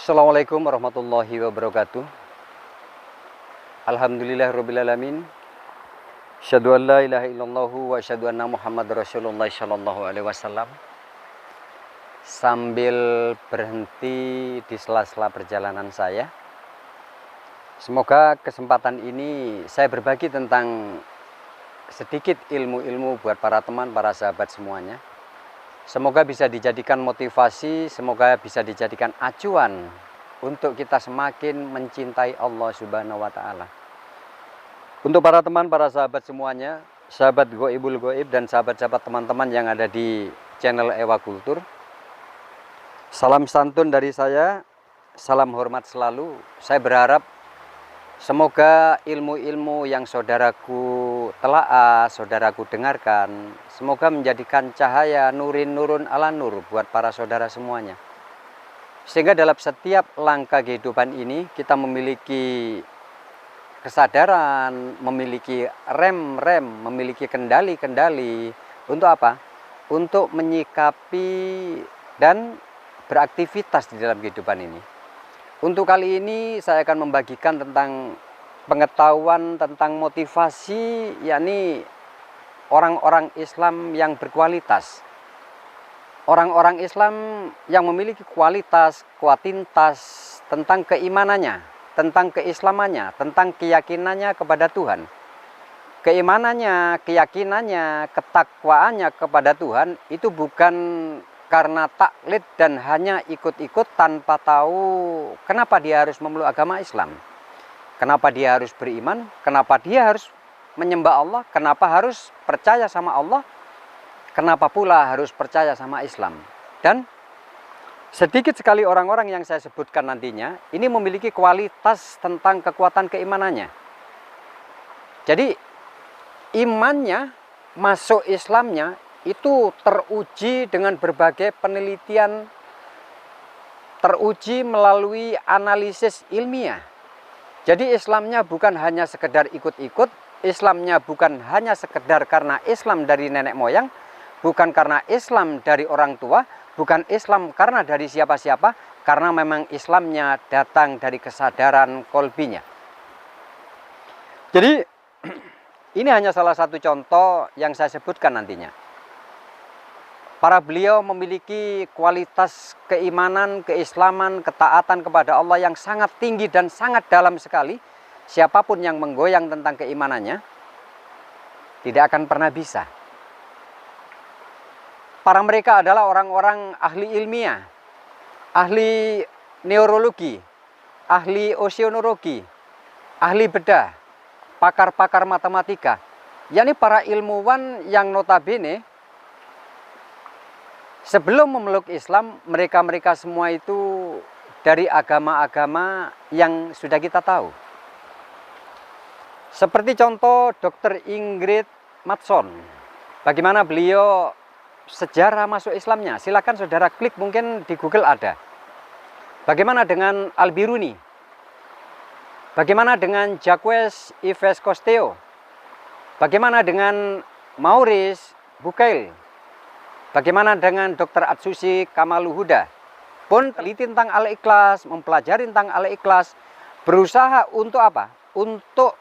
Assalamualaikum warahmatullahi wabarakatuh. Alhamdulillahirrabbilalamin. Asyhadu an la ilaha illallah wa asyhadu anna Muhammad Rasulullah sallallahu alaihi wasallam. Sambil berhenti di sela-sela perjalanan saya, semoga kesempatan ini saya berbagi tentang sedikit ilmu-ilmu buat para teman, para sahabat semuanya. Semoga bisa dijadikan motivasi, semoga bisa dijadikan acuan untuk kita semakin mencintai Allah Subhanahu wa Ta'ala. Untuk para teman, para sahabat semuanya, sahabat Goibul Goib dan sahabat-sahabat teman-teman yang ada di channel Ewa Kultur, salam santun dari saya, salam hormat selalu. Saya berharap semoga ilmu-ilmu yang saudaraku telaah, saudaraku dengarkan, semoga menjadikan cahaya nurun ala nur buat para saudara semuanya. Sehingga dalam setiap langkah kehidupan ini kita memiliki kesadaran, memiliki rem-rem, memiliki kendali-kendali. Untuk apa? Untuk menyikapi dan beraktivitas di dalam kehidupan ini. Untuk kali ini saya akan membagikan tentang pengetahuan tentang motivasi, yakni orang-orang Islam yang berkualitas. Orang-orang Islam yang memiliki kualitas tentang keimanannya, tentang keislamannya, tentang keyakinannya kepada Tuhan. Keimanannya, keyakinannya, ketakwaannya kepada Tuhan itu bukan karena taklid dan hanya ikut-ikut tanpa tahu kenapa dia harus memeluk agama Islam. Kenapa dia harus beriman, kenapa dia harus menyembah Allah, kenapa harus percaya sama Allah, kenapa pula harus percaya sama Islam. Dan sedikit sekali orang-orang yang saya sebutkan nantinya, ini memiliki kualitas tentang kekuatan keimanannya. Jadi imannya, masuk Islamnya, itu teruji dengan berbagai penelitian, teruji melalui analisis ilmiah. Jadi Islamnya bukan hanya sekedar ikut-ikut, Islamnya bukan hanya sekedar karena Islam dari nenek moyang, bukan karena Islam dari orang tua, bukan Islam karena dari siapa-siapa, karena memang Islamnya datang dari kesadaran kolbinya. Jadi ini hanya salah satu contoh yang saya sebutkan nantinya. Para beliau memiliki kualitas keimanan, keislaman, ketaatan kepada Allah yang sangat tinggi dan sangat dalam sekali. Siapapun yang menggoyang tentang keimanannya tidak akan pernah bisa. Para mereka adalah orang-orang ahli ilmiah, ahli neurologi, ahli oceanologi, ahli bedah, pakar-pakar matematika. Yakni para ilmuwan yang notabene sebelum memeluk Islam, mereka-mereka semua itu dari agama-agama yang sudah kita tahu. Seperti contoh Dr. Ingrid Mattson. Bagaimana beliau sejarah masuk Islamnya? Silakan saudara klik, mungkin di Google ada. Bagaimana dengan Al-Biruni? Bagaimana dengan Jacques Yves Cousteau? Bagaimana dengan Maurice Bucaille? Bagaimana dengan Dr. Atsushi Kamaluhuda? Pun teliti tentang Al-Ikhlas, mempelajari tentang Al-Ikhlas, berusaha untuk apa? Untuk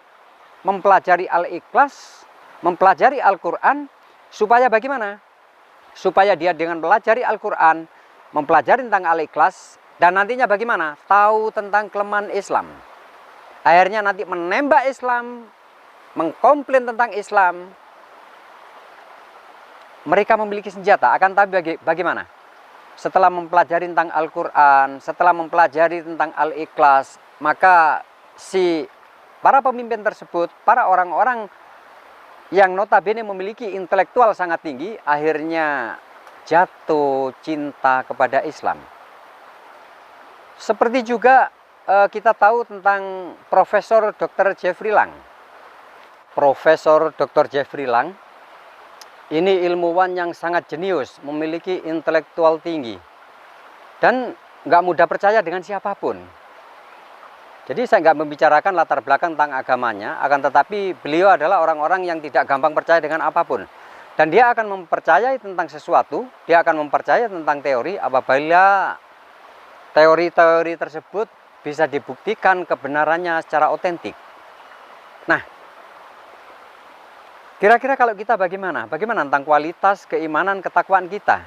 mempelajari Al-Ikhlas, mempelajari Al-Quran, supaya bagaimana? Supaya dia dengan pelajari Al-Quran, mempelajari tentang Al-Ikhlas, dan nantinya bagaimana? Tahu tentang kelemahan Islam. Akhirnya nanti menembak Islam, mengkomplain tentang Islam. Mereka memiliki senjata, akan tapi bagaimana? Setelah mempelajari tentang Al-Quran, setelah mempelajari tentang Al-Ikhlas, maka si para pemimpin tersebut, para orang-orang yang notabene memiliki intelektual sangat tinggi, akhirnya jatuh cinta kepada Islam. Seperti juga kita tahu tentang Profesor Dr. Jeffrey Lang. Profesor Dr. Jeffrey Lang ini ilmuwan yang sangat jenius, memiliki intelektual tinggi, dan nggak mudah percaya dengan siapapun. Jadi saya nggak membicarakan latar belakang tentang agamanya, akan tetapi beliau adalah orang-orang yang tidak gampang percaya dengan apapun. Dan dia akan mempercayai tentang sesuatu, dia akan mempercayai tentang teori apabila teori-teori tersebut bisa dibuktikan kebenarannya secara otentik. Nah, kira-kira kalau kita bagaimana? Bagaimana tentang kualitas keimanan ketakwaan kita?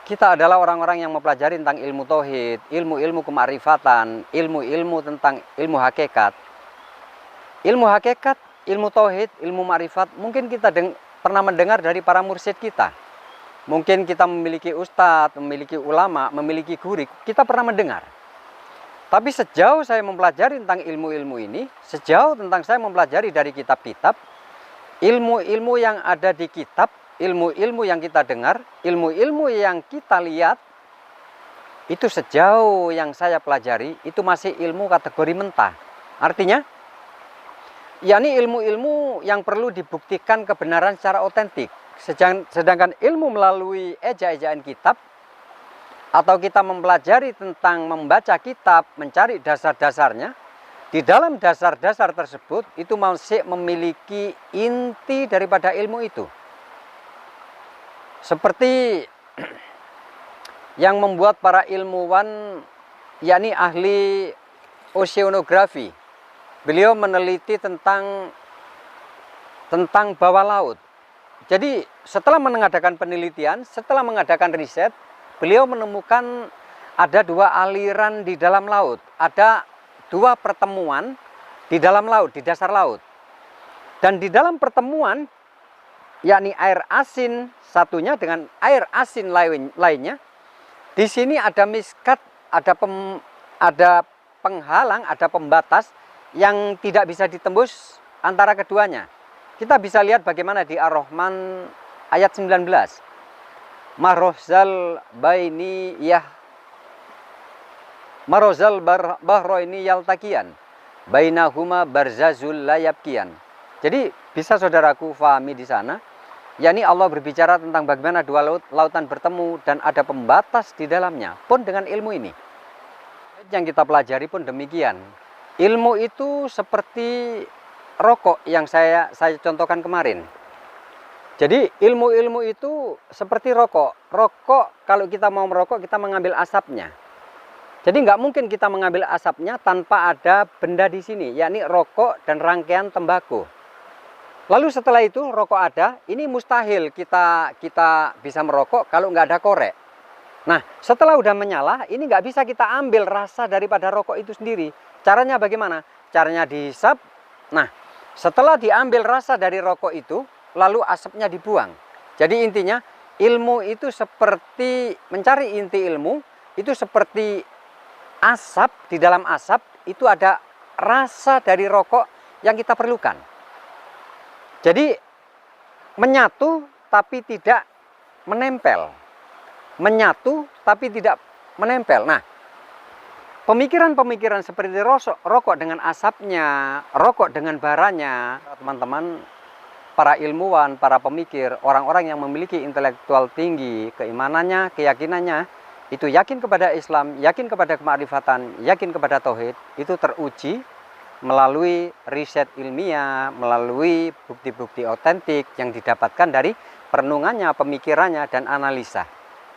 Kita adalah orang-orang yang mempelajari tentang ilmu tauhid, ilmu-ilmu kemarifatan, ilmu-ilmu tentang ilmu hakikat. Ilmu hakikat, ilmu tauhid, ilmu ma'rifat, mungkin kita pernah mendengar dari para mursyid kita. Mungkin kita memiliki ustadz, memiliki ulama, memiliki guru, kita pernah mendengar. Tapi sejauh saya mempelajari tentang ilmu-ilmu ini, sejauh tentang saya mempelajari dari kitab-kitab, ilmu-ilmu yang ada di kitab, ilmu-ilmu yang kita dengar, ilmu-ilmu yang kita lihat, itu sejauh yang saya pelajari, itu masih ilmu kategori mentah. Artinya, yakni ilmu-ilmu yang perlu dibuktikan kebenaran secara otentik. Sedangkan ilmu melalui eja-ejaan kitab, atau kita mempelajari tentang membaca kitab, mencari dasar-dasarnya, di dalam dasar-dasar tersebut itu masih memiliki inti daripada ilmu itu. Seperti yang membuat para ilmuwan, yakni ahli oceanografi, beliau meneliti tentang bawah laut. Jadi setelah mengadakan penelitian, setelah mengadakan riset, beliau menemukan ada dua aliran di dalam laut. Ada dua pertemuan di dalam laut, di dasar laut. Dan di dalam pertemuan, yakni air asin satunya dengan air asin lainnya, di sini ada miskat, ada penghalang, ada pembatas yang tidak bisa ditembus antara keduanya. Kita bisa lihat bagaimana di Ar-Rahman ayat 19. Marozal baini yah marozal bahroini yaltakian bainahuma barzazul layabkian. Jadi bisa saudaraku fahami di sana, yakni Allah berbicara tentang bagaimana dua lautan bertemu dan ada pembatas di dalamnya, pun dengan ilmu ini. Yang kita pelajari pun demikian. Ilmu itu seperti rokok yang saya contohkan kemarin. Jadi ilmu-ilmu itu seperti rokok. Rokok, kalau kita mau merokok, kita mengambil asapnya. Jadi nggak mungkin kita mengambil asapnya tanpa ada benda di sini, yakni rokok dan rangkaian tembakau. Lalu setelah itu rokok ada, ini mustahil kita bisa merokok kalau nggak ada korek. Nah, setelah udah menyala, ini nggak bisa kita ambil rasa daripada rokok itu sendiri. Caranya bagaimana? Caranya dihisap. Nah, setelah diambil rasa dari rokok itu, lalu asapnya dibuang. Jadi intinya, ilmu itu seperti mencari inti ilmu, itu seperti asap. Di dalam asap itu ada rasa dari rokok yang kita perlukan. Jadi menyatu tapi tidak menempel. Menyatu tapi tidak menempel. Nah, pemikiran-pemikiran seperti rokok dengan asapnya, rokok dengan baranya, teman-teman, para ilmuwan, para pemikir, orang-orang yang memiliki intelektual tinggi, keimanannya, keyakinannya, itu yakin kepada Islam, yakin kepada kemarifatan, yakin kepada tauhid, itu teruji melalui riset ilmiah, melalui bukti-bukti otentik yang didapatkan dari perenungannya, pemikirannya, dan analisa.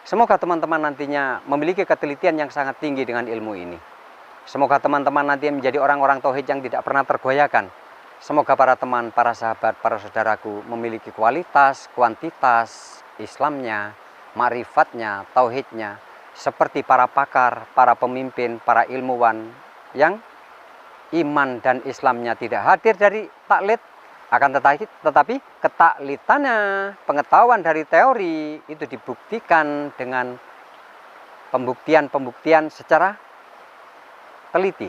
Semoga teman-teman nantinya memiliki ketelitian yang sangat tinggi dengan ilmu ini. Semoga teman-teman nanti menjadi orang-orang tauhid yang tidak pernah tergoyahkan. Semoga para teman, para sahabat, para saudaraku memiliki kualitas, kuantitas Islamnya, ma'rifatnya, tauhidnya, seperti para pakar, para pemimpin, para ilmuwan yang iman dan Islamnya tidak hadir dari taklid, akan tetapi ketaklitannya, pengetahuan dari teori itu dibuktikan dengan pembuktian secara teliti.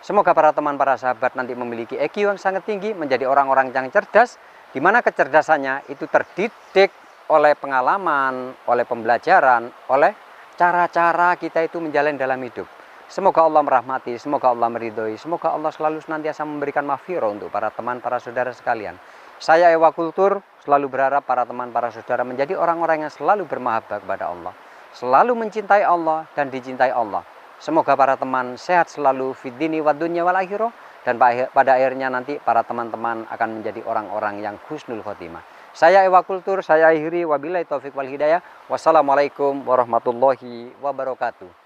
Semoga para teman, para sahabat nanti memiliki IQ yang sangat tinggi, menjadi orang-orang yang cerdas, di mana kecerdasannya itu terdidik oleh pengalaman, oleh pembelajaran, oleh cara-cara kita itu menjalani dalam hidup. Semoga Allah merahmati, semoga Allah meridhoi, semoga Allah selalu senantiasa memberikan maghfirah untuk para teman, para saudara sekalian. Saya Ewa Kultur selalu berharap para teman, para saudara menjadi orang-orang yang selalu bermahabbah kepada Allah, selalu mencintai Allah dan dicintai Allah. Semoga para teman sehat selalu fid dini wad dunya wal akhirah, dan pada akhirnya nanti para teman-teman akan menjadi orang-orang yang husnul khotimah. Saya Ewa Kultur, saya akhiri wabillahi taufik wal hidayah. Wassalamualaikum warahmatullahi wabarakatuh.